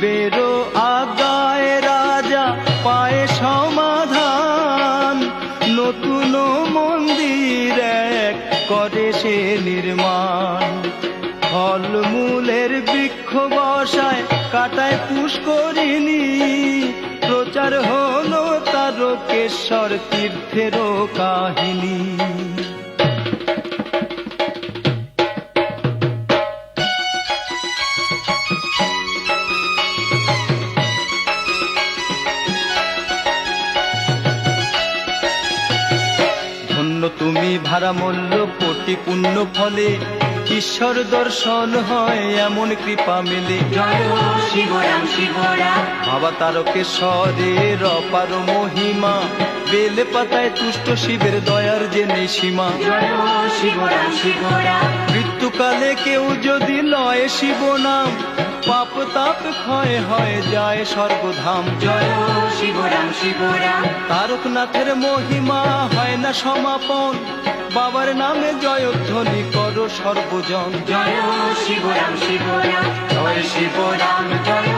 শিবেরও আগায় রাজা পায় সমাধান, নতুন মন্দির এক করে সে নির্মাণ। ফলমূলের বৃক্ষ বসায় কাটায় পুষ্করিণী, প্রচার হলো তারকেশ্বর তীর্থেরও কাহিনী। ধন্য তুমি ভারামূল্য কোটি পুণ্য ফলে, ঈশ্বর দর্শন হয় এমন কৃপা মেলে। জয় শিবরাম শিবরাম, বাবা তারকেশ্বরের অপার মহিমা, বেলে পাতায় তুষ্ট শিবের দয়ার যে নেই সীমা। জয় শিবরাম শিবরাম, মৃত্যুকালে কেউ যদি লয় শিব নাম, পাপ তাপ ক্ষয় হয়ে যায় স্বর্গধাম। জয় শিবরাম শিবরাম, তারকনাথের মহিমা হয় না সমাপন, বাবার নামে জয়ধ্বনি করো সর্বজন। জয় শিবরাম শিবরাম, জয় শিবরাম জয়